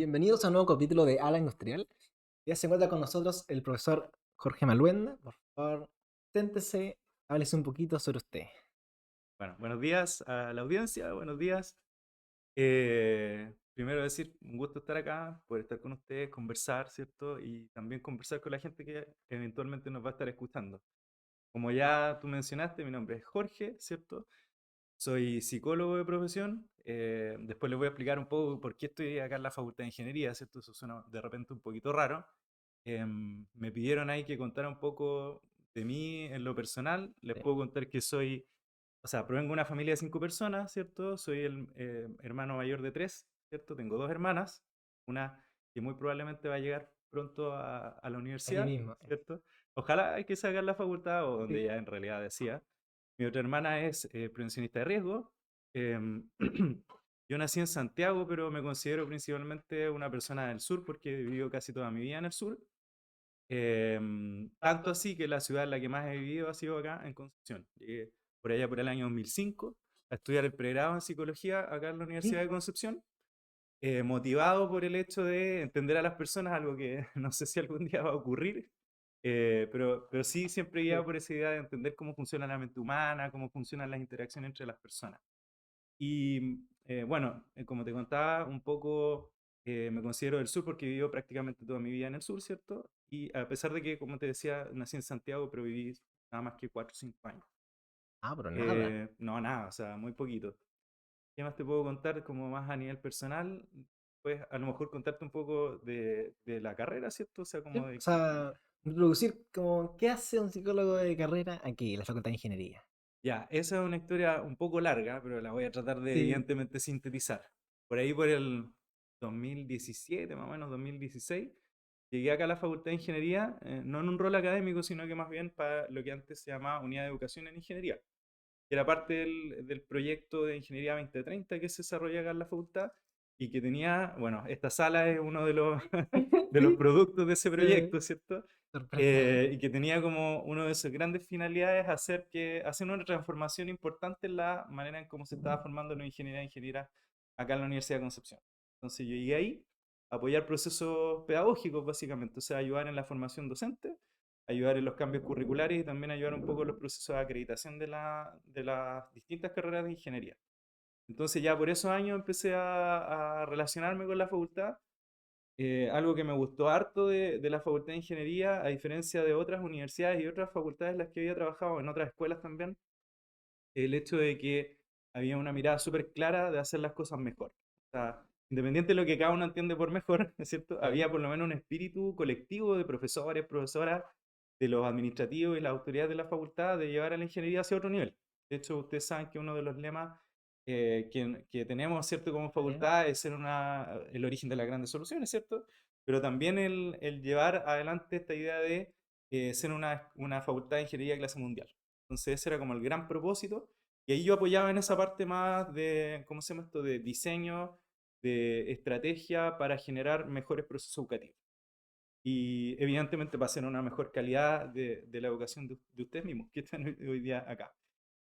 Bienvenidos a un nuevo capítulo de Ala Industrial. Ya se encuentra con nosotros el profesor Jorge Maluenda. Por favor, siéntese, háblese un poquito sobre usted. Bueno, buenos días a la audiencia, buenos días. Primero decir, un gusto estar acá, poder estar con ustedes, conversar, ¿cierto? Y también conversar con la gente que eventualmente nos va a estar escuchando. Como ya tú mencionaste, mi nombre es Jorge, ¿cierto? Soy psicólogo de profesión. Después les voy a explicar un poco por qué estoy acá en la Facultad de Ingeniería, ¿cierto? Eso suena de repente un poquito raro. Me pidieron ahí que contara un poco de mí en lo personal. Les Sí. puedo contar que soy, o sea, provengo de una familia de 5 personas, ¿cierto? Soy el hermano mayor de tres, ¿cierto? Tengo dos hermanas, una que muy probablemente va a llegar pronto a la Ahí universidad, mismo. ¿cierto? Ojalá hay que sacar la facultad o donde Sí. ya en realidad decía. Mi otra hermana es prevencionista de riesgo. Em, yo nací en Santiago, pero me considero principalmente una persona del sur porque he vivido casi toda mi vida en el sur. Tanto así que la ciudad en la que más he vivido ha sido acá, en Concepción. Llegué por allá por el año 2005 a estudiar el pregrado en psicología acá en la Universidad Sí. de Concepción, motivado por el hecho de entender a las personas, algo que no sé si algún día va a ocurrir, pero sí siempre Sí. guiado por esa idea de entender cómo funciona la mente humana, cómo funcionan las interacciones entre las personas. Y bueno, como te contaba, un poco me considero del sur porque vivo prácticamente toda mi vida en el sur, ¿cierto? Y a pesar de que, como te decía, nací en Santiago, pero viví nada más que 4 o 5 años. Ah, pero nada. No, nada, o sea, muy poquito. ¿Qué más te puedo contar como más a nivel personal? Pues a lo mejor contarte un poco de la carrera, ¿cierto? O sea, Sí. como O de qué. sea, introducir como, ¿qué hace un psicólogo de carrera aquí en la Facultad de Ingeniería? Ya, esa es una historia un poco larga, pero la voy a tratar de Sí. evidentemente sintetizar. Por ahí por el 2017, más o menos 2016, llegué acá a la Facultad de Ingeniería, no en un rol académico, sino que más bien para lo que antes se llamaba Unidad de Educación en Ingeniería, que era parte del proyecto de Ingeniería 2030 que se desarrolla acá en la facultad y que tenía, bueno, esta sala es uno de los, de los Sí. productos de ese Sí. proyecto, ¿cierto? Sorpresa. Y que tenía como una de sus grandes finalidades hacer una transformación importante en la manera en cómo se estaba formando la ingeniería e ingeniera acá en la Universidad de Concepción. Entonces yo llegué ahí a apoyar procesos pedagógicos básicamente, o sea, ayudar en la formación docente, ayudar en los cambios curriculares y también ayudar un poco en los procesos de acreditación de las distintas carreras de ingeniería. Entonces ya por esos años empecé a relacionarme con la facultad, algo que me gustó harto de la Facultad de Ingeniería, a diferencia de otras universidades y otras facultades en las que había trabajado, en otras escuelas también, el hecho de que había una mirada súper clara de hacer las cosas mejor. O sea, independiente de lo que cada uno entiende por mejor, ¿es cierto? Sí. Había por lo menos un espíritu colectivo de profesores, profesoras, de los administrativos y las autoridades de la facultad de llevar a la ingeniería hacia otro nivel. De hecho, ustedes saben que uno de los lemas que tenemos, ¿cierto? Como Sí. facultad es ser el origen de las grandes soluciones, ¿cierto? Pero también el llevar adelante esta idea de ser una facultad de ingeniería de clase mundial. Entonces ese era como el gran propósito. Y ahí yo apoyaba en esa parte más de, ¿cómo se llama esto? De diseño, de estrategia para generar mejores procesos educativos. Y evidentemente para hacer una mejor calidad de la educación de ustedes mismos, que están hoy día acá.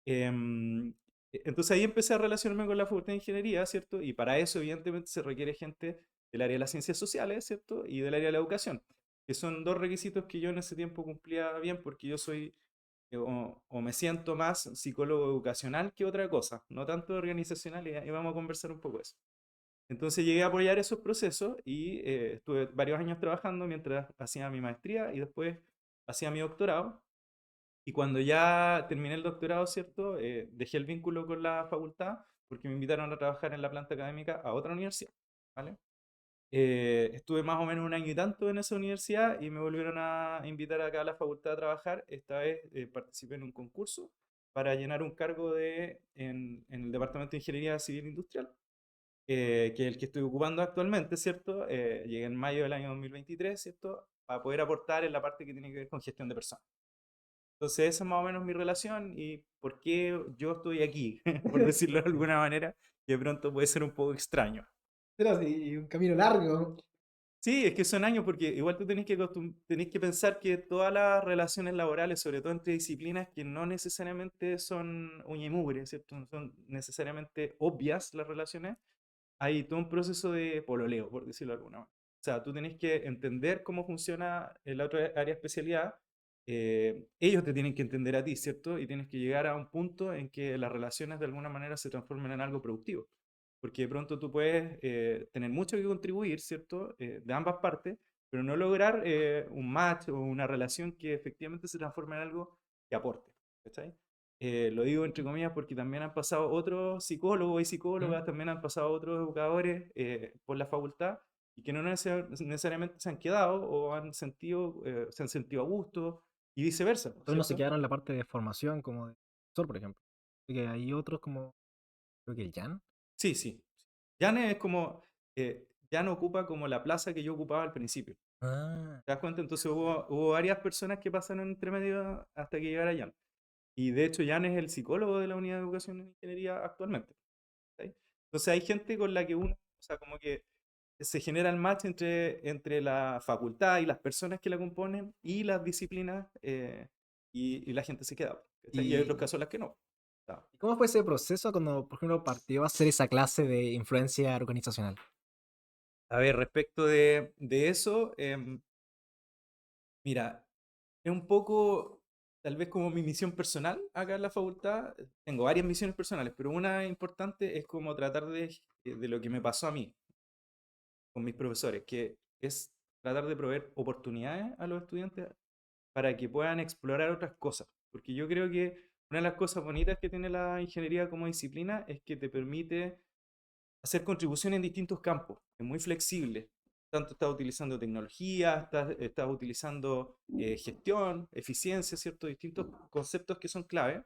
Em, entonces ahí empecé a relacionarme con la Facultad de Ingeniería, ¿cierto? Y para eso evidentemente se requiere gente del área de las ciencias sociales, ¿cierto? Y del área de la educación, que son dos requisitos que yo en ese tiempo cumplía bien porque yo soy o me siento más psicólogo educacional que otra cosa, no tanto organizacional, y vamos a conversar un poco de eso. Entonces llegué a apoyar esos procesos y estuve varios años trabajando mientras hacía mi maestría y después hacía mi doctorado. Y cuando ya terminé el doctorado, ¿cierto? Dejé el vínculo con la facultad porque me invitaron a trabajar en la planta académica a otra universidad, ¿vale? Estuve más o menos un año y tanto en esa universidad y me volvieron a invitar acá a la facultad a trabajar. Esta vez participé en un concurso para llenar un cargo en el Departamento de Ingeniería Civil Industrial, que es el que estoy ocupando actualmente, ¿cierto? Llegué en mayo del año 2023, ¿cierto? Para poder aportar en la parte que tiene que ver con gestión de personas. Entonces, esa es más o menos mi relación y por qué yo estoy aquí, por decirlo de alguna manera, que de pronto puede ser un poco extraño. Pero sí, un camino largo. Sí, es que son años porque igual tú tenés que pensar que todas las relaciones laborales, sobre todo entre disciplinas que no necesariamente son uña y mugre, ¿cierto? No son necesariamente obvias las relaciones, hay todo un proceso de pololeo, por decirlo de alguna manera. O sea, tú tenés que entender cómo funciona la otra área de especialidad. Ellos te tienen que entender a ti, ¿cierto? Y tienes que llegar a un punto en que las relaciones de alguna manera se transformen en algo productivo. Porque de pronto tú puedes tener mucho que contribuir, ¿cierto? De ambas partes, pero no lograr un match o una relación que efectivamente se transforme en algo que aporte. ¿Cachai? Lo digo entre comillas porque también han pasado otros psicólogos y ¿Mm? psicólogas, también han pasado otros educadores por la facultad y que no necesariamente se han quedado o se han sentido a gusto y viceversa, Todos no se ¿cierto? quedaron en la parte de formación como de profesor, por ejemplo. Así que hay otros como, creo que el Jan. Sí, sí. Jan es como, Jan ocupa como la plaza que yo ocupaba al principio. Ah, ¿Te das cuenta? Entonces hubo varias personas que pasaron entre medio hasta que llegara Jan. Y de hecho Jan es el psicólogo de la unidad de educación en ingeniería actualmente. ¿Cachai? Entonces hay gente con la que uno, o sea, como que se genera el match entre la facultad y las personas que la componen y las disciplinas y la gente se queda. ¿Cachai? Y hay otros ¿y casos en los que no. O sea, cómo fue ese proceso cuando, por ejemplo, partió a hacer esa clase de influencia organizacional? a ver, respecto de eso, mira, es un poco, tal vez como mi misión personal acá en la facultad. Tengo varias misiones personales, pero una importante es como tratar de lo que me pasó a mí con mis profesores, que es tratar de proveer oportunidades a los estudiantes para que puedan explorar otras cosas. Porque yo creo que una de las cosas bonitas que tiene la ingeniería como disciplina es que te permite hacer contribución en distintos campos, es muy flexible. Tanto estás utilizando tecnología, estás utilizando gestión, eficiencia, ¿cierto? Distintos conceptos que son clave.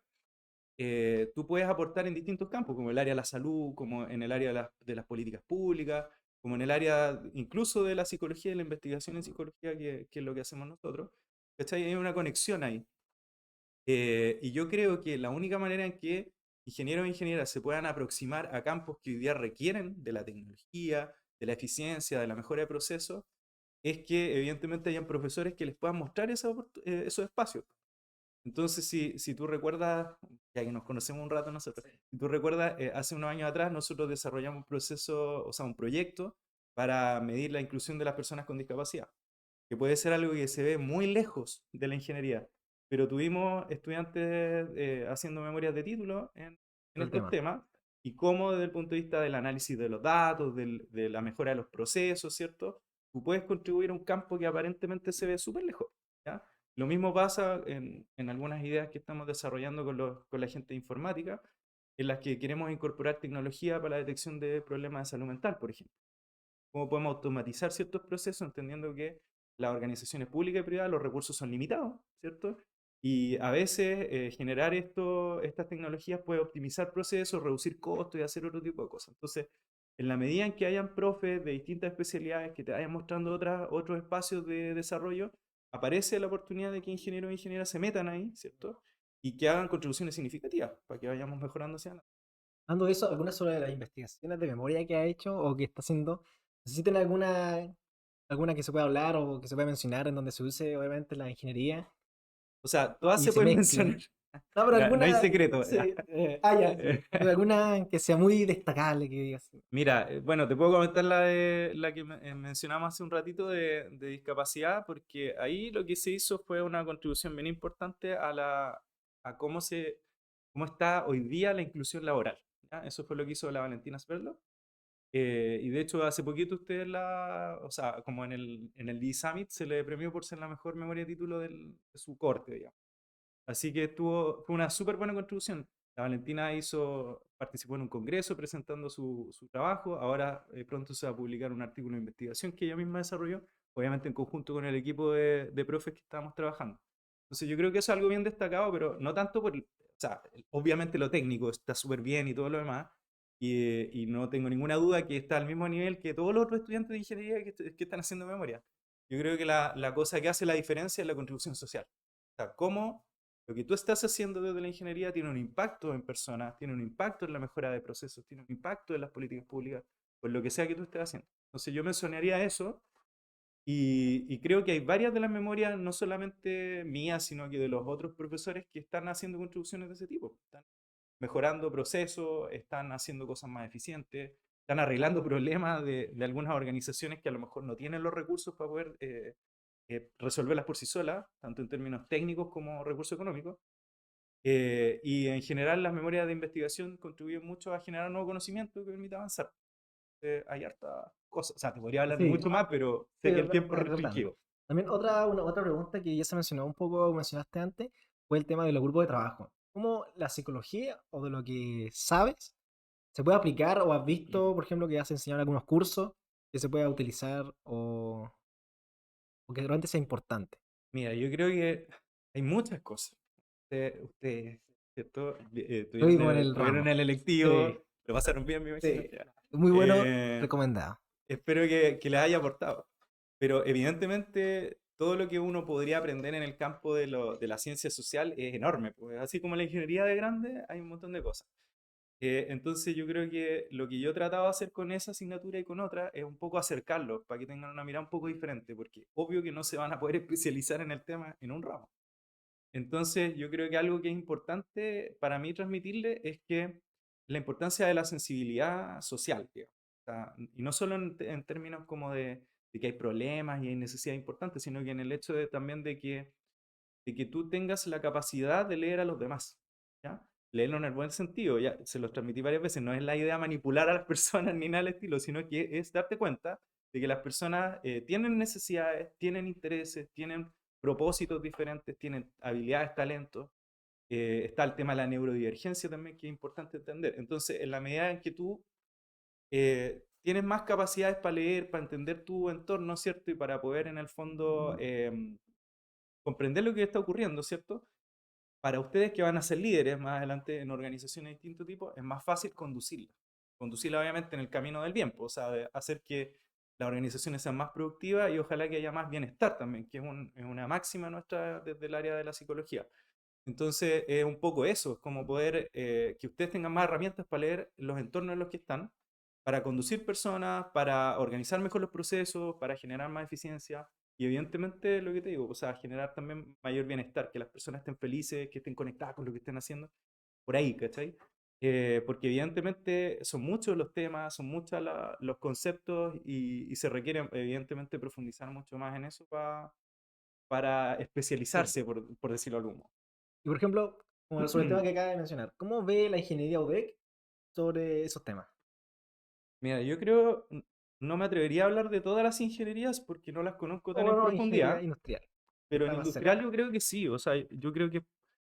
Tú puedes aportar en distintos campos, como el área de la salud, como en el área de las políticas públicas, como en el área incluso de la psicología y la investigación en psicología, que es lo que hacemos nosotros. ¿Cachai? Hay una conexión ahí. Y yo creo que la única manera en que ingenieros e ingenieras se puedan aproximar a campos que hoy día requieren de la tecnología, de la eficiencia, de la mejora de procesos, es que evidentemente hayan profesores que les puedan mostrar esos espacios. Entonces, si tú recuerdas, ya que nos conocemos un rato nosotros, si tú recuerdas, hace unos años atrás nosotros desarrollamos un proceso, o sea, un proyecto para medir la inclusión de las personas con discapacidad, que puede ser algo que se ve muy lejos de la ingeniería, pero tuvimos estudiantes haciendo memorias de título en El estos tema. temas y cómo desde el punto de vista del análisis de los datos, de la mejora de los procesos, ¿cierto? Tú puedes contribuir a un campo que aparentemente se ve súper lejos, ¿ya? Lo mismo pasa en algunas ideas que estamos desarrollando con la gente de informática, en las que queremos incorporar tecnología para la detección de problemas de salud mental, por ejemplo. Cómo podemos automatizar ciertos procesos, entendiendo que las organizaciones públicas y privadas, los recursos son limitados, ¿cierto? Y a veces generar estas tecnologías puede optimizar procesos, reducir costos y hacer otro tipo de cosas. Entonces, en la medida en que hayan profes de distintas especialidades que te vayan mostrando otros espacios de desarrollo, aparece la oportunidad de que ingenieros e ingenieras se metan ahí, ¿cierto? Y que hagan contribuciones significativas para que vayamos mejorando hacia adelante. Dando eso, algunas sobre las investigaciones de memoria que ha hecho o que está haciendo, ¿necesitan alguna que se pueda hablar o que se pueda mencionar en donde se use, obviamente, la ingeniería O sea, todas y se se pueden mezcle? mencionar. No, pero No hay alguna, secreto. sí, ya, pero alguna que sea muy destacable, que digas. Mira, bueno, te puedo comentar la que mencionamos hace un ratito de discapacidad, porque ahí lo que se hizo fue una contribución bien importante a cómo está hoy día la inclusión laboral. ¿Ya? Eso fue lo que hizo la Valentina Sperlo. Y de hecho, hace poquito o sea, como en el D-Summit se le premió por ser la mejor memoria de título de su corte, digamos. Así que fue una súper buena contribución. La Valentina participó en un congreso presentando su trabajo. Ahora pronto se va a publicar un artículo de investigación que ella misma desarrolló, obviamente en conjunto con el equipo de profes que estábamos trabajando. Entonces yo creo que eso es algo bien destacado, pero no tanto o sea, obviamente lo técnico está súper bien y todo lo demás, y no tengo ninguna duda que está al mismo nivel que todos los otros estudiantes de ingeniería que están haciendo memoria. Yo creo que la cosa que hace la diferencia es la contribución social. O sea, cómo lo que tú estás haciendo desde la ingeniería tiene un impacto en personas, tiene un impacto en la mejora de procesos, tiene un impacto en las políticas públicas, por lo que sea que tú estés haciendo. Entonces yo mencionaría eso y creo que hay varias de las memorias, no solamente mías, sino que de los otros profesores que están haciendo contribuciones de ese tipo. Están mejorando procesos, están haciendo cosas más eficientes. están arreglando problemas de algunas organizaciones que a lo mejor no tienen los recursos para poder resolverlas por sí solas, tanto en términos técnicos como recursos económicos. Y en general las memorias de investigación contribuyen mucho a generar nuevo conocimiento que permite avanzar. Hay harta cosas, o sea, te podría hablar de Sí, mucho más, pero sí, sé que el tiempo es es verdad. restringido. También otra pregunta que ya se mencionó un poco, mencionaste antes, fue el tema de los grupos de trabajo. ¿Cómo la psicología o de lo que sabes se puede aplicar o has visto, por ejemplo, que has enseñado algunos cursos que se pueda utilizar o que realmente sea importante? Mira, yo creo que hay muchas cosas. Ustedes, ¿cierto? Estoy como en el Tuvieron ramo. el Sí, electivo, lo pasaron bien, me imagino. sí. Ya. Muy bueno, Eh, recomendado. Espero que les haya aportado. Pero evidentemente todo lo que uno podría aprender en el campo de la ciencia social es enorme. Pues. Así como la ingeniería de grande, hay un montón de cosas. Entonces yo creo que lo que yo trataba de hacer con esa asignatura y con otra es un poco acercarlos para que tengan una mirada un poco diferente, porque obvio que no se van a poder especializar en el tema en un ramo. Entonces, yo creo que algo que es importante para mí transmitirle es que la importancia de la sensibilidad social, digamos. O sea, y no solo en términos como de que hay problemas y hay necesidades importantes, sino que en el hecho de, también de que tú tengas la capacidad de leer a los demás, ¿ya? Leerlo en el buen sentido, ya se los transmití varias veces, no es la idea manipular a las personas ni nada al estilo, sino que es darte cuenta de que las personas tienen necesidades, tienen intereses, tienen propósitos diferentes, tienen habilidades, talentos. Está el tema de la neurodivergencia también, que es importante entender. Entonces, en la medida en que tú tienes más capacidades para leer, para entender tu entorno, ¿cierto? Y para poder en el fondo comprender lo que está ocurriendo, ¿cierto? Para ustedes que van a ser líderes más adelante en organizaciones de distinto tipo, es más fácil conducirla. Conducirla obviamente en el camino del bien, pues, o sea, de hacer que las organizaciones sean más productivas y ojalá que haya más bienestar también, que es una máxima nuestra desde el área de la psicología. Entonces, es un poco eso, es como poder que ustedes tengan más herramientas para leer los entornos en los que están, para conducir personas, para organizar mejor los procesos, para generar más eficiencia y evidentemente lo que te digo, o sea, generar también mayor bienestar, que las personas estén felices, que estén conectadas con lo que estén haciendo, por ahí, ¿cachai? Porque evidentemente son muchos los temas, son muchos los conceptos y se requiere evidentemente profundizar mucho más en eso para Sí. especializarse, por decirlo de algún modo. Y por ejemplo, como sobre el tema que acaba de mencionar, ¿cómo ve la ingeniería UDEC sobre esos temas? Mira, yo creo, no me atrevería a hablar de todas las ingenierías porque no las conozco O tan en bueno, ingeniería profundidad, industrial, que pero está en más industrial cerca. yo creo que sí, o sea, yo creo que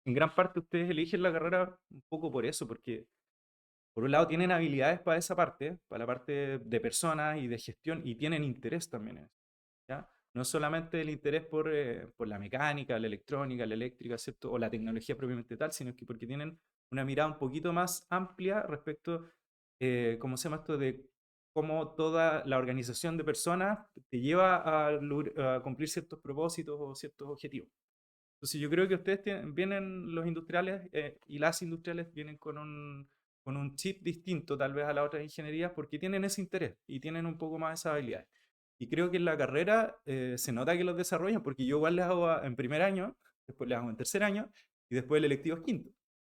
en gran parte ustedes eligen la carrera un poco por eso, porque por un lado tienen habilidades para esa parte, para la parte de personas y de gestión, y tienen interés también en eso, ¿ya? No es solamente el interés por la mecánica, la electrónica, la eléctrica, ¿cierto? O la tecnología propiamente tal, sino que porque tienen una mirada un poquito más amplia respecto, ¿cómo se llama esto? De cómo toda la organización de personas te lleva a cumplir ciertos propósitos o ciertos objetivos. Entonces yo creo que ustedes vienen, los industriales y las industriales vienen con un chip distinto tal vez a las otras ingenierías porque tienen ese interés y tienen un poco más esas habilidades. Y creo que en la carrera se nota que los desarrollan porque yo igual les hago en primer año, después les hago en tercer año y después el electivo es quinto.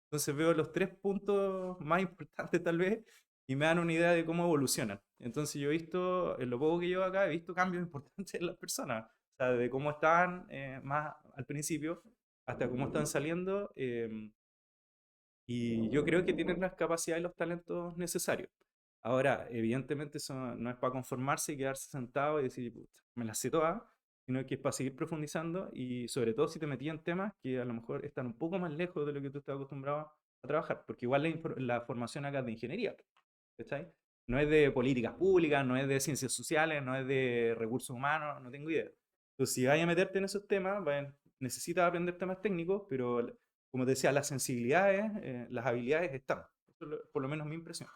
Entonces veo los tres puntos más importantes tal vez y me dan una idea de cómo evolucionan. Entonces yo he visto, en lo poco que llevo acá, he visto cambios importantes en las personas. O sea, de cómo estaban más al principio hasta cómo están saliendo. Y yo creo que tienen las capacidades y los talentos necesarios. Ahora, evidentemente eso no es para conformarse y quedarse sentado y decir, "Puta, me las sé todas", sino que es para seguir profundizando y sobre todo si te metí en temas que a lo mejor están un poco más lejos de lo que tú estás acostumbrado a trabajar, porque igual la formación acá es de ingeniería, ¿cachai? No es de políticas públicas, no es de ciencias sociales, no es de recursos humanos, no tengo idea. Entonces, si vas a meterte en esos temas, necesitas aprender temas técnicos, pero como te decía, las sensibilidades, las habilidades están. Eso es por lo menos mi impresión.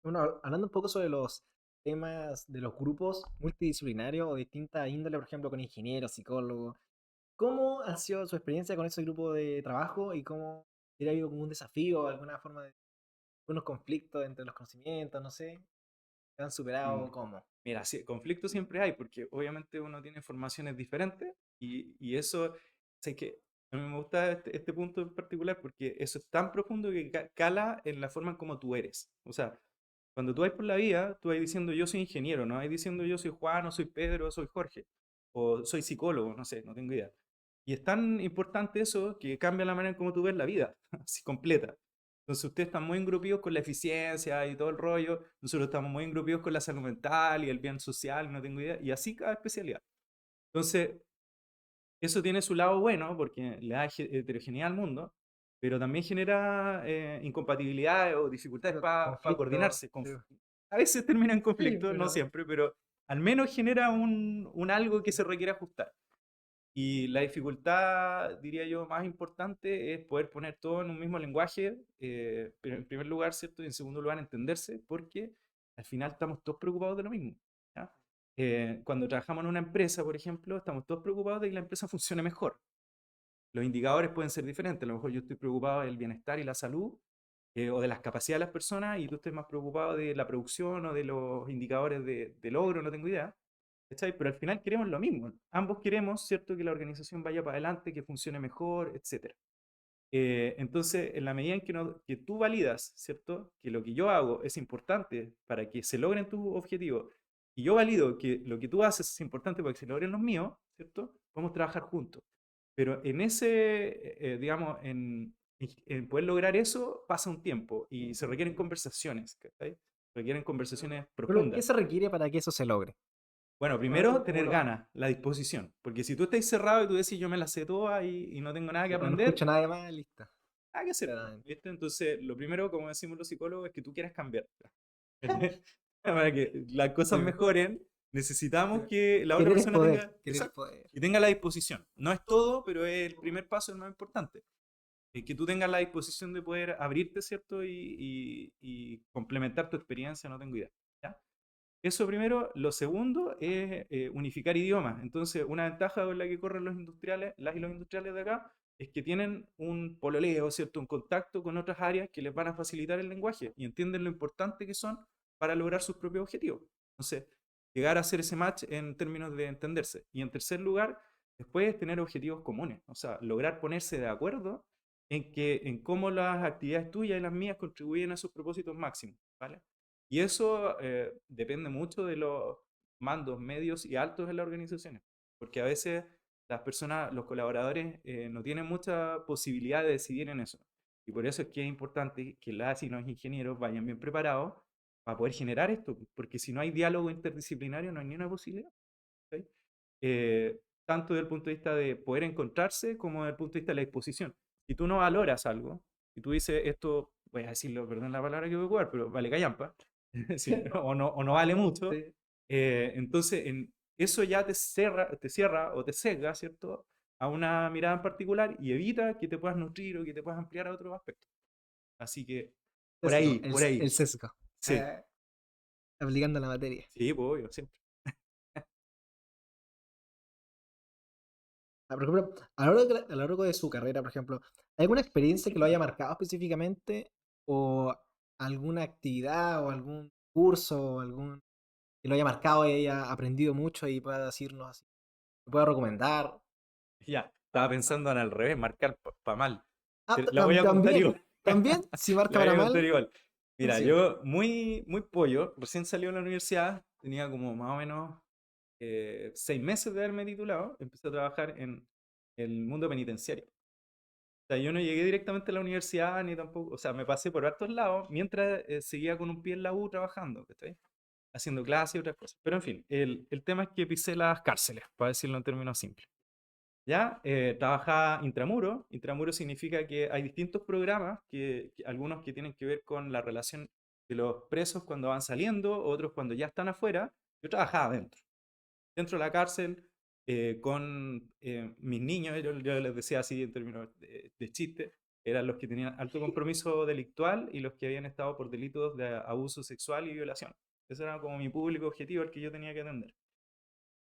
Bueno, hablando un poco sobre los temas de los grupos multidisciplinarios o distintas índoles, por ejemplo, con ingenieros, psicólogos, ¿cómo ha sido su experiencia con ese grupo de trabajo y cómo ha habido como un desafío, alguna forma de unos conflictos entre los conocimientos, no sé, se han Mm. superado cómo? Mira, sí, conflicto siempre hay, porque obviamente uno tiene formaciones diferentes y eso, sé que a mí me gusta este punto en particular porque eso es tan profundo que cala en la forma en cómo tú eres. O sea, Cuando tú vas por la vida, tú vas diciendo yo soy ingeniero, no vas diciendo yo soy Juan, o soy Pedro, o soy Jorge, o soy psicólogo, no sé, no tengo idea. Y es tan importante eso que cambia la manera en cómo tú ves la vida, así completa. Entonces ustedes están muy engrupidos con la eficiencia y todo el rollo, nosotros estamos muy engrupidos con la salud mental y el bien social, no tengo idea, y así cada especialidad. Entonces, eso tiene su lado bueno porque le da heterogeneidad al mundo, pero también genera incompatibilidades o dificultades para Conflicto. coordinarse. Sí, A veces termina en sí, conflicto, no pero siempre, pero al menos genera un algo que se requiere ajustar. Y la dificultad, diría yo, más importante es poder poner todo en un mismo lenguaje, pero en primer lugar, ¿cierto? Y en segundo lugar, entenderse, porque al final estamos todos preocupados de lo mismo. ¿Ya? Cuando trabajamos en una empresa, por ejemplo, estamos todos preocupados de que la empresa funcione mejor. Los indicadores pueden ser diferentes. A lo mejor yo estoy preocupado del bienestar y la salud, o de las capacidades de las personas, y tú estés más preocupado de la producción o de los indicadores de logro, no tengo idea. ¿Cachai? Pero al final queremos lo mismo. Ambos queremos, ¿cierto?, que la organización vaya para adelante, que funcione mejor, etcétera. Entonces, en la medida en que, que tú validas, ¿cierto?, que lo que yo hago es importante para que se logren tus objetivos, y yo valido que lo que tú haces es importante para que se logren los míos, ¿cierto?, vamos a trabajar juntos. Pero en ese, digamos, en poder lograr eso pasa un tiempo y se requieren conversaciones, ¿cachai? Requieren conversaciones pero ¿qué profundas. se requiere para que eso se logre? Bueno, Bueno, primero como tener ganas, la disposición. Porque si tú estás cerrado y tú decís yo me la sé toda y no tengo nada que o no aprender, escucho nada más, listo. nada que hacer, po, Claramente. ¿viste? Entonces, lo primero, como decimos los psicólogos, es que tú quieras cambiar. Para que las Sí, cosas mejoren, sí. necesitamos que la otra Querer es persona poder, tenga, querer es exacto, poder. y tenga la disposición. No es todo, pero es el primer paso, el más importante. Que tú tengas la disposición de poder abrirte, ¿cierto? Y complementar tu experiencia, no tengo idea. ¿Ya? Eso primero. Lo segundo es unificar idiomas. Entonces, una ventaja con la que corren los industriales, las y los industriales de acá, es que tienen un pololeo, ¿cierto? Un contacto con otras áreas que les van a facilitar el lenguaje y entienden lo importante que son para lograr sus propios objetivos. Entonces, llegar a hacer ese match en términos de entenderse. Y en tercer lugar, después tener objetivos comunes. O sea, lograr ponerse de acuerdo en cómo las actividades tuyas y las mías contribuyen a sus propósitos máximos, ¿vale? Y eso depende mucho de los mandos medios y altos en las organizaciones, porque a veces las personas, los colaboradores, no tienen mucha posibilidad de decidir en eso. Y por eso es que es importante que las y los ingenieros vayan bien preparados para poder generar esto, porque si no hay diálogo interdisciplinario no hay ni una posibilidad. ¿Sí? Tanto desde el punto de vista de poder encontrarse como desde el punto de vista de la disposición. Si tú no valoras algo, y tú dices esto, voy a decirlo, perdón la palabra que voy a ocupar, pero vale callampa, sí, o no vale mucho, Sí. entonces eso ya te cierra o te cega, ¿cierto?, a una mirada en particular y evita que te puedas nutrir o que te puedas ampliar a otros aspectos. Así que por Sesgo, ahí, por el ahí. sesgo. Sí, Eh, aplicando la materia. sí, pues obvio, siempre. Ah, por ejemplo, a lo largo de su carrera, por ejemplo, ¿hay alguna experiencia que lo haya marcado específicamente? ¿O alguna actividad o algún curso o algún que lo haya marcado y haya aprendido mucho y pueda decirnos así? ¿Me pueda recomendar? Ya, estaba pensando en al revés, marcar para mal. Ah, La voy a contar también, igual. también, si marca La voy para a contar mal, igual. Mira, funciona. yo muy pollo, recién salió de la universidad, tenía como más o menos 6 meses de haberme titulado, empecé a trabajar en el mundo penitenciario. O sea, yo no llegué directamente a la universidad ni tampoco, o sea, me pasé por hartos lados mientras seguía con un pie en la U trabajando, ¿cachai? Haciendo clases y otras cosas. Pero en fin, el tema es que pisé las cárceles, para decirlo en términos simples. ¿Ya? Trabajaba intramuro. Intramuro significa que hay distintos programas, algunos que tienen que ver con la relación de los presos cuando van saliendo, otros cuando ya están afuera. Yo trabajaba dentro de la cárcel, con mis niños, yo les decía así en términos de chiste, eran los que tenían alto compromiso delictual y los que habían estado por delitos de abuso sexual y violación. Ese era como mi público objetivo al que yo tenía que atender.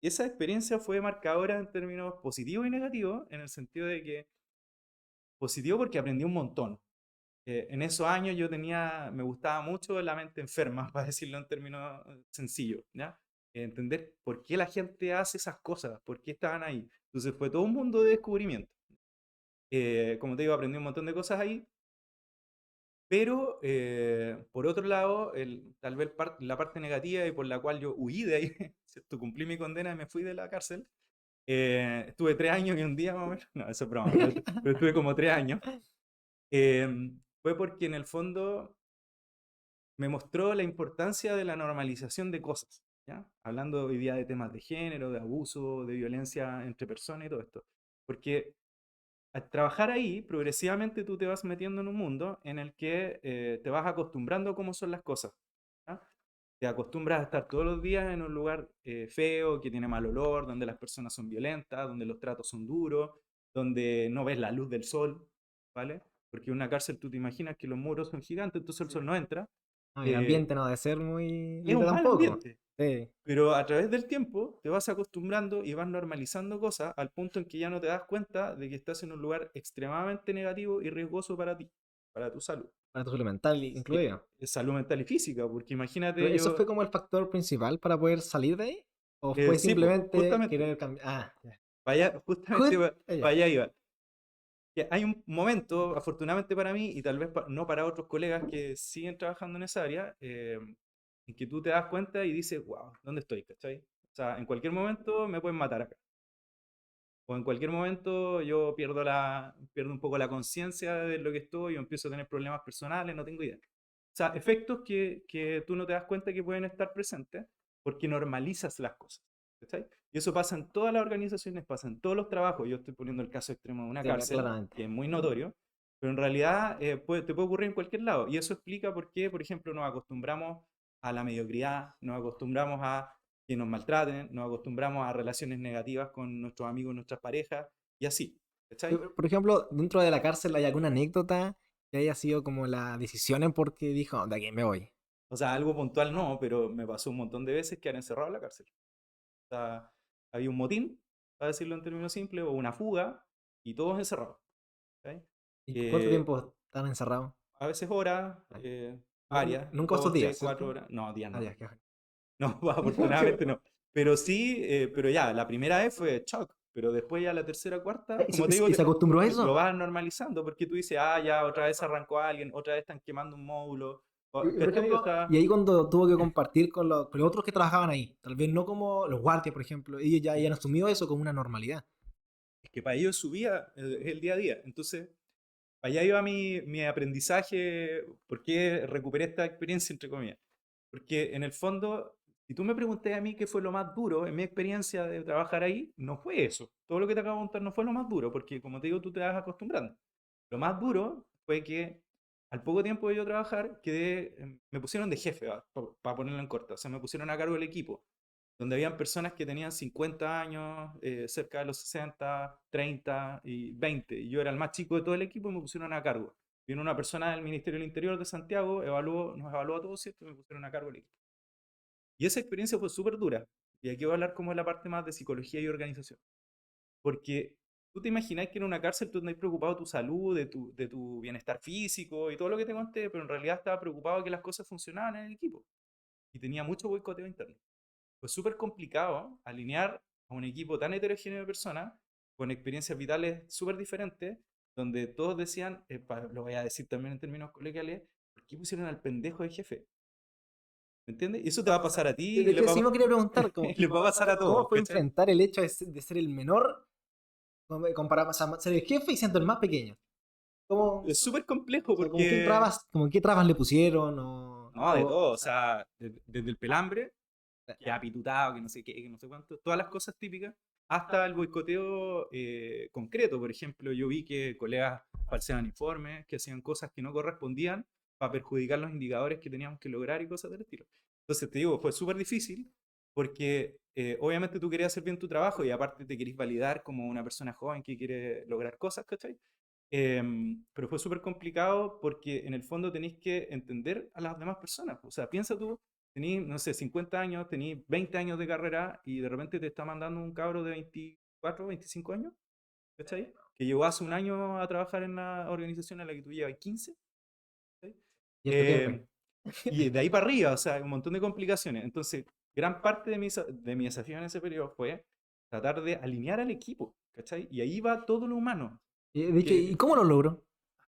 Y esa experiencia fue marcadora en términos positivos y negativos, en el sentido de que positivo porque aprendí un montón. En esos años me gustaba mucho la mente enferma, para decirlo en términos sencillos, ¿ya? Entender por qué la gente hace esas cosas, por qué estaban ahí. Entonces fue todo un mundo de descubrimiento. Como te digo, aprendí un montón de cosas ahí. Pero, por otro lado, tal vez la parte negativa y por la cual yo huí de ahí, ¿cierto? Cumplí mi condena y me fui de la cárcel. Estuve 3 años y un día más o menos. No, eso es broma, pero estuve como 3 años. Fue porque en el fondo me mostró la importancia de la normalización de cosas, ¿ya? Hablando hoy día de temas de género, de abuso, de violencia entre personas y todo esto. Porque al trabajar ahí, progresivamente tú te vas metiendo en un mundo en el que te vas acostumbrando a cómo son las cosas, ¿ya? Te acostumbras a estar todos los días en un lugar feo, que tiene mal olor, donde las personas son violentas, donde los tratos son duros, donde no ves la luz del sol, ¿vale? Porque en una cárcel tú te imaginas que los muros son gigantes, entonces el sol no entra. No, y el eh, ambiente no debe ser muy es lindo un mal tampoco. ambiente. Sí. Pero a través del tiempo te vas acostumbrando y vas normalizando cosas al punto en que ya no te das cuenta de que estás en un lugar extremadamente negativo y riesgoso para ti, para tu salud. Para tu salud mental Que incluida. es salud mental y física, porque ¿Pero imagínate eso yo, fue como el factor principal para poder salir de ahí? ¿O fue sí, pues, simplemente justamente, querer cambiar? Ah, ya. justamente para Ya. allá iba. Que hay un momento, afortunadamente para mí, y tal vez no para otros colegas que siguen trabajando en esa área, en que tú te das cuenta y dices, wow, ¿dónde estoy? ¿Cachai? O sea, en cualquier momento me pueden matar acá. O en cualquier momento yo pierdo un poco la conciencia de lo que estoy o empiezo a tener problemas personales, no tengo idea. O sea, efectos que tú no te das cuenta que pueden estar presentes porque normalizas las cosas. ¿Cachai? Y eso pasa en todas las organizaciones, pasa en todos los trabajos. Yo estoy poniendo el caso extremo de una Sí, cárcel, claramente. que es muy notorio, pero en realidad te puede ocurrir en cualquier lado. Y eso explica por qué, por ejemplo, nos acostumbramos a la mediocridad, nos acostumbramos a que nos maltraten, nos acostumbramos a relaciones negativas con nuestros amigos, nuestras parejas, y así. ¿Cachai? Por ejemplo, dentro de la cárcel hay alguna anécdota que haya sido como la decisión en por qué dijo, de aquí me voy. O sea, algo puntual no, pero me pasó un montón de veces que han encerrado en la cárcel. O sea, había un motín, para decirlo en términos simples, o una fuga, y todos encerrados. ¿Cachai? ¿Y cuánto Eh, tiempo están encerrados? a veces horas, Ah, áreas, nunca estos 2, 3, días, 4 ¿cierto? horas. No, días Ah, no. ya, qué bueno. No, afortunadamente no. Pero sí, pero ya, la primera vez fue shock, pero después ya la tercera, cuarta, ¿Y como te digo, se acostumbró a lo eso? vas normalizando porque tú dices, ah, ya, otra vez arrancó alguien, otra vez están quemando un módulo, Por ¿cachai? O ejemplo, y sea, ahí cuando tuvo que compartir con los otros que trabajaban ahí, tal vez no como los guardias, por ejemplo, ellos ya habían asumido eso como una normalidad. es que para ellos su vida es el día a día. Entonces, para allá iba mi aprendizaje, ¿por qué recuperé esta experiencia, entre comillas? Porque en el fondo, si tú me preguntas a mí qué fue lo más duro en mi experiencia de trabajar ahí, no fue eso. Todo lo que te acabo de contar no fue lo más duro, porque como te digo, tú te vas acostumbrando. Lo más duro fue que al poco tiempo de yo trabajar, me pusieron de jefe, para ponerlo en corto. O sea, me pusieron a cargo del equipo, donde habían personas que tenían 50 años, cerca de los 60, 30 y 20. Y yo era el más chico de todo el equipo y me pusieron a cargo. Vino una persona del Ministerio del Interior de Santiago, nos evaluó a todos, ¿cierto? Y me pusieron a cargo del equipo. Y esa experiencia fue súper dura. Y aquí voy a hablar como de la parte más de psicología y organización. Porque tú te imaginas que en una cárcel tú estás preocupado de tu salud, de tu bienestar físico y todo lo que te conté, pero en realidad estaba preocupado de que las cosas funcionaban en el equipo. Y tenía mucho boicoteo interno. Fue súper complicado alinear a un equipo tan heterogéneo de personas con experiencias vitales súper diferentes, donde todos decían, lo voy a decir también en términos coloquiales, ¿por qué pusieron al pendejo de jefe? ¿Me entiendes? Y eso te va a pasar a ti De hecho, sí me quería preguntar, como, y les va a pasar a ¿cómo todos, fue ¿cachai? enfrentar el hecho de ser el menor comparado, o sea, ser el jefe y siendo el más pequeño? ¿Cómo, Es súper complejo o sea, porque, como qué trabas le pusieron? no, de todo, o sea, desde el pelambre, que apitutado, que no sé qué, que no sé cuánto, todas las cosas típicas, hasta el boicoteo concreto. Por ejemplo, yo vi que colegas falseaban informes, que hacían cosas que no correspondían para perjudicar los indicadores que teníamos que lograr y cosas del estilo. Entonces, te digo, fue súper difícil porque obviamente tú querías hacer bien tu trabajo y aparte te querís validar como una persona joven que quiere lograr cosas, ¿cachai? Pero fue súper complicado porque en el fondo tenéis que entender a las demás personas. O sea, piensa tú, tenís, no sé, 50 años, tenís 20 años de carrera y de repente te está mandando un cabro de 24, 25 años, ¿cachai? Que llegó hace un año a trabajar en la organización en la que tú llevas 15, ¿cachai? ¿Y es tu jefe? Eh, y de ahí para arriba, o sea, un montón de complicaciones. Entonces, gran parte de mi desafío en ese periodo fue tratar de alinear al equipo, ¿cachai? Y ahí va todo lo humano. De hecho, ¿y Que cómo lo logró?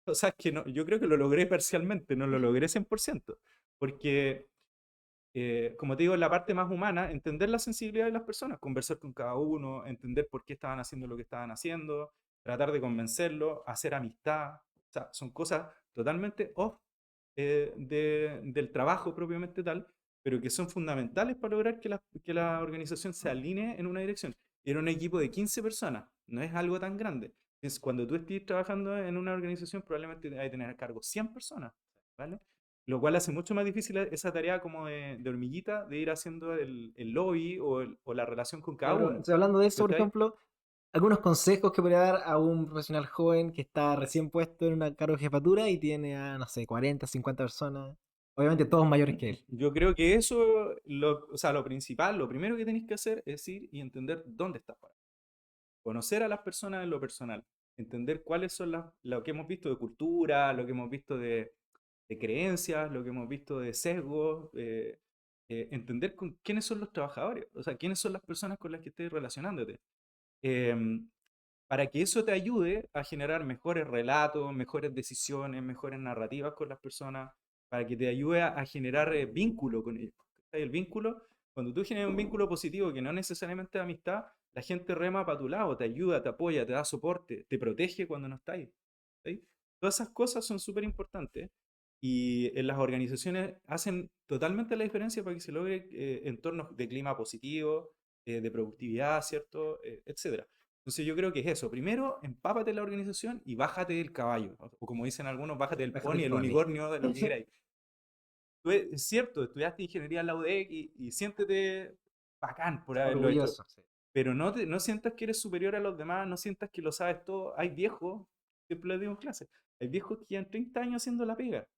O sea, es que no, yo creo que lo logré parcialmente, no lo logré 100%, porque, como te digo, en la parte más humana, entender la sensibilidad de las personas, conversar con cada uno, entender por qué estaban haciendo lo que estaban haciendo, tratar de convencerlo, hacer amistad, o sea, son cosas totalmente off del trabajo propiamente tal, pero que son fundamentales para lograr que la organización se alinee en una dirección. Era un equipo de 15 personas, no es algo tan grande. Es cuando tú estés trabajando en una organización, probablemente hay que tener a cargo 100 personas, ¿vale? Lo cual hace mucho más difícil esa tarea como de hormiguita, de ir haciendo el lobby o la relación con cada Pero uno. estoy hablando de eso, por ¿Cachai? ejemplo, algunos consejos que podría dar a un profesional joven que está recién puesto en una cargo de jefatura y tiene a, no sé, 40, 50 personas, obviamente todos mayores que él. Yo creo que eso, o sea, lo principal, lo primero que tenéis que hacer es ir y entender dónde estás parado. Conocer a las personas en lo personal, entender cuáles son lo que hemos visto de cultura, lo que hemos visto de creencias, lo que hemos visto de sesgos, entender quiénes son los trabajadores, o sea, quiénes son las personas con las que estés relacionándote. Em, para que eso te ayude a generar mejores relatos, mejores decisiones, mejores narrativas con las personas, para que te ayude a generar vínculo con ellos. ¿Cachai? El vínculo, cuando tú generas un vínculo positivo que no necesariamente es amistad, la gente rema para tu lado, te ayuda, te apoya, te da soporte, te protege cuando no estás ahí. ¿Sí? Todas esas cosas son súper importantes y en las organizaciones hacen totalmente la diferencia para que se logre entornos de clima positivo, de productividad, ¿cierto? Etcétera. Entonces yo creo que es eso. Primero, empápate en la organización y bájate del caballo. O como dicen algunos, bájate del Bájate pony, el el pony. unicornio, de lo que queráis. Es cierto, estudiaste ingeniería en la UDEC y siéntete bacán por haberlo hecho. Orgulloso. Sí. Pero no sientas que eres superior a los demás, no sientas que lo sabes todo. Hay viejos, siempre les digo en clase, hay viejos que llevan 30 años haciendo la pega.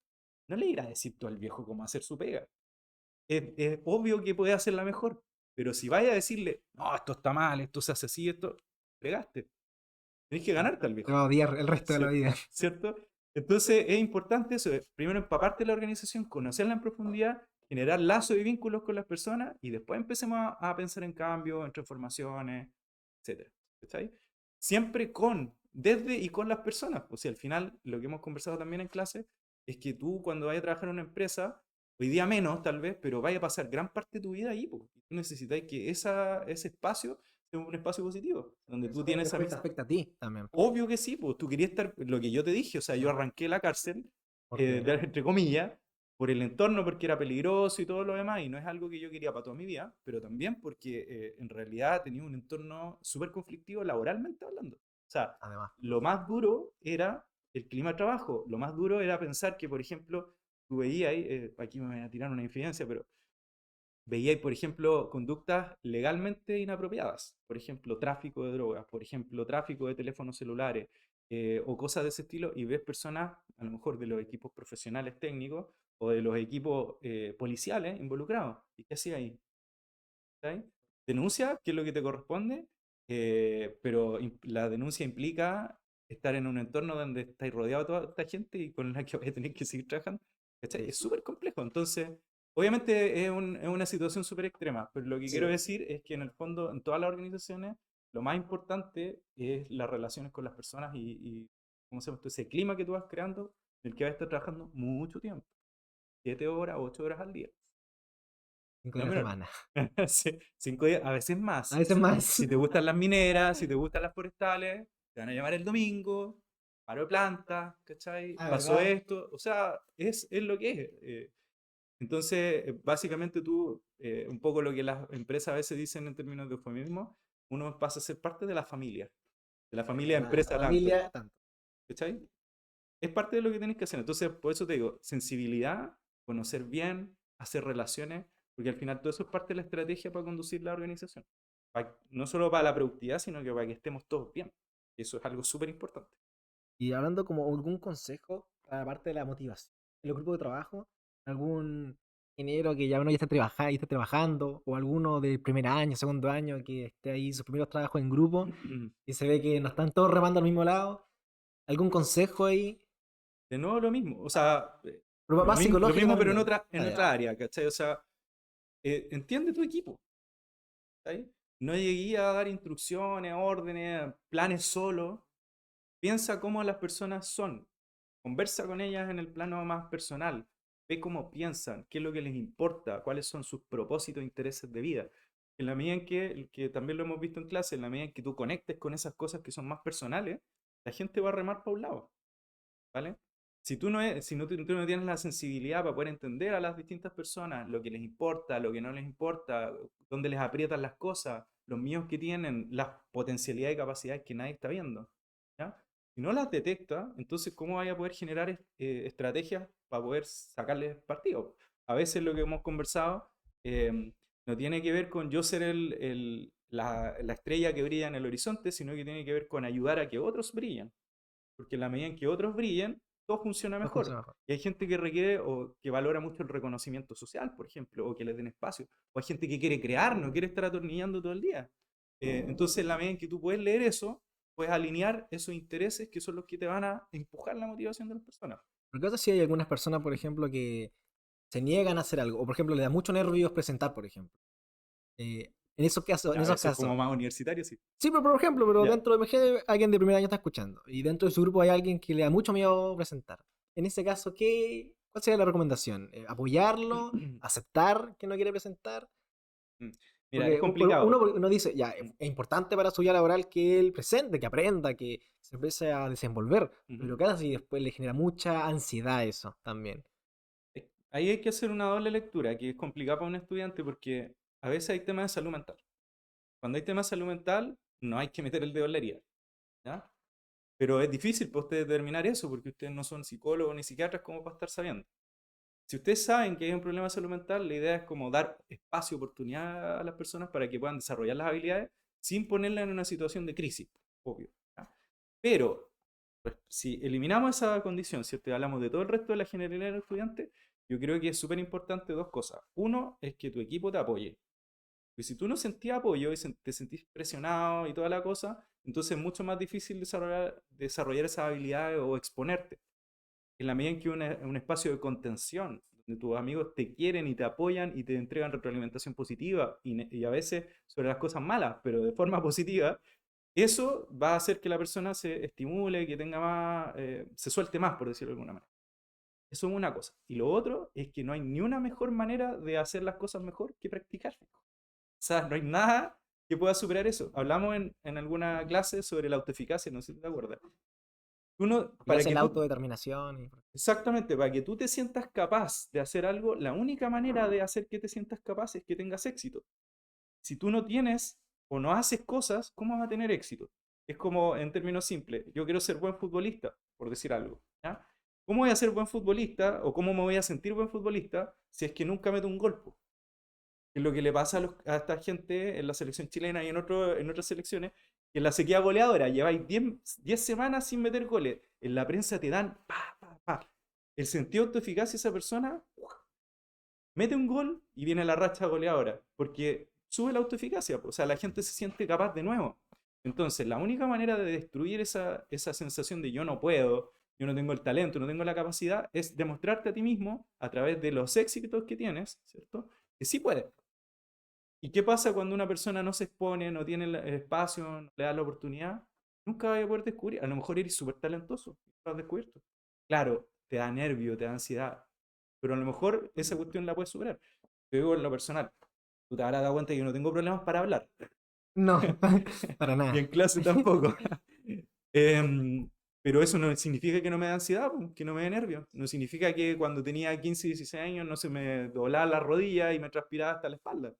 No le irás a decir tú al viejo cómo hacer su pega. Es obvio que puede hacerla mejor. Pero si vaya a decirle, no, esto está mal, esto se hace así, esto, fregaste. Tenés que ganarte al Te viejo. va a odiar el resto de la vida. ¿Cierto? Entonces es importante eso, primero empaparte de la organización, conocerla en profundidad, generar lazos y vínculos con las personas y después empecemos a pensar en cambios, en transformaciones, etcétera. ¿Cachai? Siempre desde y con las personas. O sea, al final, lo que hemos conversado también en clase es que tú cuando vayas a trabajar en una empresa, hoy día menos tal vez, pero vaya a pasar gran parte de tu vida ahí, porque tú necesitas que ese espacio sea un espacio positivo, donde tú Eso tienes después te afecta a ti también. obvio que sí, pues tú querías estar, lo que yo te dije, o sea, yo arranqué la cárcel, Porque entre comillas, por el entorno, porque era peligroso y todo lo demás, y no es algo que yo quería para toda mi vida, pero también porque en realidad tenía un entorno súper conflictivo laboralmente hablando. O sea, además, lo más duro era el clima de trabajo, lo más duro era pensar que, por ejemplo, tú veías ahí, aquí me voy a tirar una infidencia, pero veíais, por ejemplo, conductas legalmente inapropiadas, por ejemplo, tráfico de drogas, por ejemplo, tráfico de teléfonos celulares o cosas de ese estilo, y ves personas, a lo mejor de los equipos profesionales técnicos o de los equipos policiales involucrados. ¿Y qué hacía ahí? ¿Sabes? Denuncia, que es lo que te corresponde, pero la denuncia implica estar en un entorno donde estáis rodeado de toda esta gente y con la que vais a tener que seguir trabajando. ¿Cachai? sí, Es súper complejo. Entonces, obviamente es una situación súper extrema, pero lo que quiero sí. decir es que en el fondo, en todas las organizaciones, lo más importante es las relaciones con las personas y ¿cómo se llama esto? Ese clima que tú vas creando, en el que vas a estar trabajando mucho tiempo, 7 horas, 8 horas al día. 5 No, días a la pero semana. sí, 5 días, a veces A más. veces más. Si te gustan las mineras, si te gustan las forestales, te van a llamar el domingo, paro de planta, ¿cachai? Ah, Pasó ¿verdad? esto, o sea, es lo que es. Entonces, básicamente tú, un poco lo que las empresas a veces dicen en términos de eufemismo, uno pasa a ser parte de la familia de La empresa tanto, familia, tanto. ¿cachai? Es parte de lo que tienes que hacer. Entonces, por eso te digo, sensibilidad, conocer bien, hacer relaciones, porque al final todo eso es parte de la estrategia para conducir la organización. No solo para la productividad, sino que para que estemos todos bien. Eso es algo súper importante. Y hablando como algún consejo para la parte de la motivación. En los grupos de trabajo, algún ingeniero que ya uno ya y está trabajando, o alguno del primer año, segundo año, que esté ahí sus primeros trabajos en grupo y se ve que no están todos remando al mismo lado. ¿Algún consejo ahí? De nuevo lo mismo, o sea, Pero más lo psicológico mismo pero también. en Ah, otra ya. área, ¿cachai? O sea, entiende tu equipo, ¿cachai? No llegué a dar instrucciones, órdenes, planes solo. Piensa cómo las personas son. conversa con ellas en el plano más personal, ve cómo piensan, qué es lo que les importa, cuáles son sus propósitos e intereses de vida. En la medida en que también lo hemos visto en clase, en la medida en que tú conectes con esas cosas que son más personales, la gente va a remar para un lado, ¿vale? Si tú no tienes la sensibilidad para poder entender a las distintas personas, lo que les importa, lo que no les importa, dónde les aprietan las cosas, los miedos que tienen, las potencialidades y capacidades que nadie está viendo, ¿ya? Si no las detecta, entonces ¿cómo vaya a poder generar estrategias para poder sacarles partido? A veces lo que hemos conversado no tiene que ver con yo ser la estrella que brilla en el horizonte, sino que tiene que ver con ayudar a que otros brillen, porque en la medida en que otros brillen, todo funciona No mejor. funciona mejor. Y hay gente que requiere o que valora mucho el reconocimiento social, por ejemplo, o que les den espacio. O hay gente que quiere crear, no quiere estar atornillando todo el día. Entonces, en la medida en que tú puedes leer eso, puedes alinear esos intereses que son los que te van a empujar la motivación de las personas. Porque ahora sí hay algunas personas, por ejemplo, que se niegan a hacer algo. O por ejemplo, le da mucho nervios presentar, por ejemplo. En A esos veces como casos. más universitario, sí. Sí, pero por ejemplo, pero Ya. dentro de MG alguien de primer año está escuchando. Y dentro de su grupo hay alguien que le da mucho miedo presentar. En ese caso, ¿cuál sería la recomendación? ¿Apoyarlo? ¿Aceptar que no quiere presentar? Mm. Mira, es Porque complicado. uno dice, ya, Mm, es importante para su vida laboral que él presente, que aprenda, que se empiece a desenvolver. ujú. Pero casi después le genera mucha ansiedad eso también. Ahí hay que hacer una doble lectura, que es complicado para un estudiante porque a veces hay temas de salud mental. Cuando hay temas de salud mental, no hay que meter el dedo en la herida, ¿ya? Pero es difícil para ustedes determinar eso porque ustedes no son psicólogos ni psiquiatras como para estar sabiendo. Si ustedes saben que hay un problema de salud mental, la idea es como dar espacio, oportunidad a las personas para que puedan desarrollar las habilidades sin ponerlas en una situación de crisis, obvio, ¿ya? Pero pues, si eliminamos esa condición, ¿cierto? Y hablamos de todo el resto de la generalidad de los estudiantes, yo creo que es súper importante dos cosas. Uno es que tu equipo te apoye. Porque si tú no sentías apoyo y te sentís presionado y toda la cosa, entonces es mucho más difícil desarrollar esas habilidades o exponerte. En la medida en que un espacio de contención, donde tus amigos te quieren y te apoyan y te entregan retroalimentación positiva y a veces sobre las cosas malas, pero de forma positiva, eso va a hacer que la persona se estimule, que tenga más, se suelte más, por decirlo de alguna manera. Eso es una cosa. Y lo otro es que no hay ni una mejor manera de hacer las cosas mejor que practicar. O sea, no hay nada que pueda superar eso. Hablamos en alguna clase sobre la autoeficacia, no sé si te acuerdas. Que Para hace que la tú, autodeterminación. exactamente, para que tú te sientas capaz de hacer algo, la única manera de hacer que te sientas capaz es que tengas éxito. Si tú no tienes o no haces cosas, ¿cómo vas a tener éxito? Es como en términos simples, yo quiero ser buen futbolista, por decir algo, ¿ya? ¿Cómo voy a ser buen futbolista o cómo me voy a sentir buen futbolista si es que nunca meto un gol? Es lo que le pasa a esta gente en la selección chilena y en otras selecciones, que en la sequía goleadora lleváis 10 semanas sin meter goles. En la prensa te dan pa, pa, pa. El sentido de autoeficacia de esa persona mete un gol y viene la racha goleadora, porque sube la autoeficacia, o sea, la gente se siente capaz de nuevo. Entonces, la única manera de destruir esa sensación de yo no puedo, yo no tengo el talento, no tengo la capacidad, es demostrarte a ti mismo, a través de los éxitos que tienes, ¿cierto? Que sí puedes. ¿Y qué pasa cuando una persona no se expone, no tiene el espacio, no le da la oportunidad? Nunca va a poder descubrir. A lo mejor eres súper talentoso, lo has descubierto. Claro, te da nervio, te da ansiedad, pero a lo mejor esa cuestión la puedes superar. Te digo en lo personal, tú te habrás dado cuenta que yo no tengo problemas para hablar. No, para Y nada. en clase tampoco. Em, pero eso no significa que no me dé ansiedad, po, que no me dé nervio. No significa que cuando tenía 15, 16 años no se me doblaba la rodilla y me transpiraba hasta la espalda.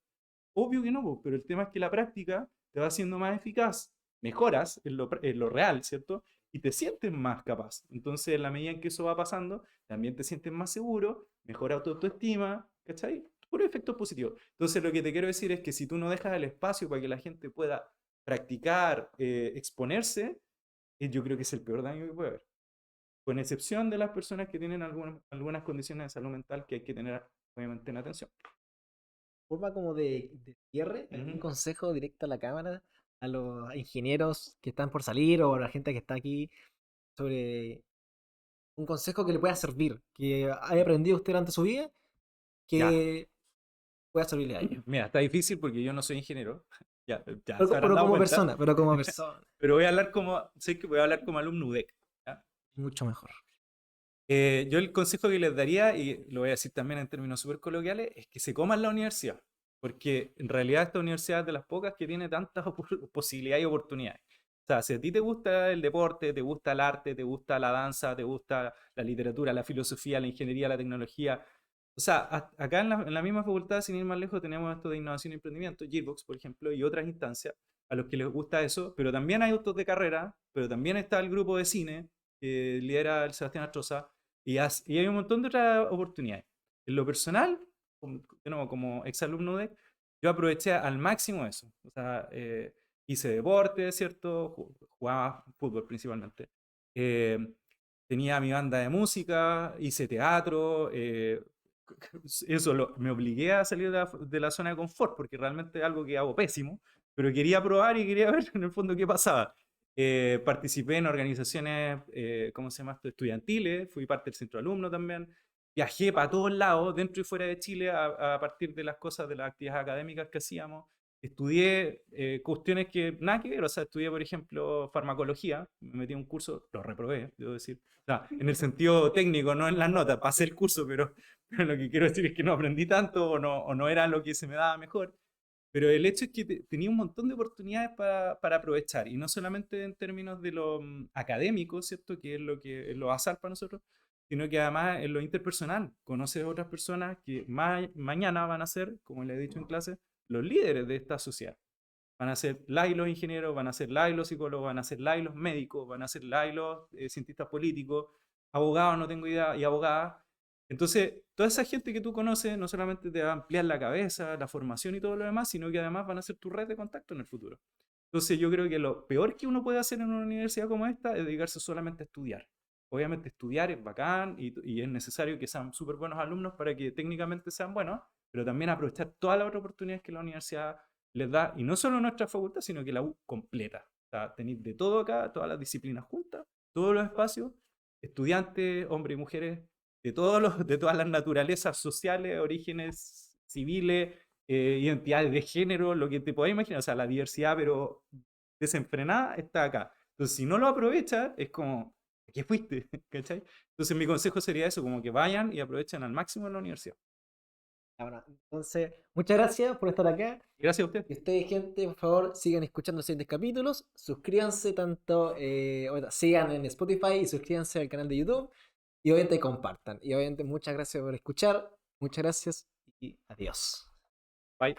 Obvio que no, po, pero el tema es que la práctica te va haciendo más eficaz, mejoras en lo real, ¿cierto? Y te sientes más capaz. Entonces, en la medida en que eso va pasando, también te sientes más seguro, mejora tu autoestima, ¿cachai? Puro efecto positivo. Entonces, lo que te quiero decir es que si tú no dejas el espacio para que la gente pueda practicar, exponerse, yo creo que es el peor daño que puede haber. Con excepción de las personas que tienen algunas condiciones de salud mental que hay que tener, obviamente, en atención. Forma como de cierre, algún Ujú. consejo directo a la cámara, a los ingenieros que están por salir o a la gente que está aquí, sobre un consejo que le pueda servir, que haya aprendido usted durante su vida, Ya, que pueda servirle a ellos. mira, está difícil porque yo no soy ingeniero. Ya Pero, se habrán pero dado como cuenta. persona, pero como persona, Pero voy a hablar como, sé que voy a hablar como alumno UDEC. ¿Ya? mucho mejor. Yo el consejo que les daría, y lo voy a decir también en términos súper coloquiales, es que se coman la universidad, porque en realidad esta universidad es de las pocas que tiene tantas posibilidades y oportunidades. O sea, si a ti te gusta el deporte, te gusta el arte, te gusta la danza, te gusta la literatura, la filosofía, la ingeniería, la tecnología, o sea, acá en la misma facultad, sin ir más lejos, tenemos esto de innovación y emprendimiento, Gearbox, por ejemplo, y otras instancias a los que les gusta eso, pero también hay autos de carrera, pero también está el grupo de cine que lidera el Sebastián Astroza, y hay un montón de otras oportunidades. En lo personal, de nuevo, como exalumno de, yo aproveché al máximo eso. O sea, hice deporte, ¿cierto? Jugaba fútbol principalmente. Eh, Tenía mi banda de música, hice teatro. Eso me obligué a salir de la zona de confort, porque realmente es algo que hago pésimo, pero quería probar y quería ver en el fondo qué pasaba. Participé en organizaciones, ¿cómo se llama esto? Estudiantiles, fui parte del centro alumno también. Viajé para todos lados, dentro y fuera de Chile, a partir de las cosas, de las actividades académicas que hacíamos. Estudié cuestiones que nada que ver, o sea, estudié, por ejemplo, farmacología, me metí en un curso, lo reprobé, debo decir. O sea, en el sentido técnico, no en las notas, pasé el curso, pero, pero lo que quiero decir es que no aprendí tanto o no era lo que se me daba mejor. Pero el hecho es que tenía un montón de oportunidades para aprovechar, y no solamente en términos de lo académico, ¿cierto? Que es lo que es lo basal para nosotros, sino que además en lo interpersonal. Conoces a otras personas que mañana van a ser, como les he dicho en clase, los líderes de esta sociedad. Van a ser LAI los ingenieros, van a ser LAI los psicólogos, van a ser LAI los médicos, van a ser LAI los cientistas políticos, abogados, no tengo idea, y abogadas. Entonces, toda esa gente que tú conoces no solamente te va a ampliar la cabeza, la formación y todo lo demás, sino que además van a ser tu red de contacto en el futuro. Entonces, yo creo que lo peor que uno puede hacer en una universidad como esta es dedicarse solamente a estudiar. Obviamente estudiar es bacán y es necesario que sean súper buenos alumnos para que técnicamente sean buenos, pero también aprovechar todas las otras oportunidades que la universidad les da, y no solo nuestra facultad, sino que la U completa. O sea, tenéis de todo acá, todas las disciplinas juntas, todos los espacios, estudiantes, hombres y mujeres, de todas las naturalezas sociales, orígenes civiles, identidades de género, lo que te podáis imaginar, o sea, la diversidad, pero desenfrenada, está acá. Entonces, si no lo aprovechas, es como, ¿a qué fuiste? ¿Cachai? Entonces, mi consejo sería eso, como que vayan y aprovechen al máximo en la universidad. Ahora, entonces, muchas gracias por estar acá. Gracias a usted. Y ustedes, gente, por favor, sigan escuchando los siguientes capítulos. Suscríbanse tanto, bueno, sigan en Spotify y suscríbanse al canal de YouTube. Y obviamente compartan. Y obviamente muchas gracias por escuchar. Muchas gracias y adiós. Bye.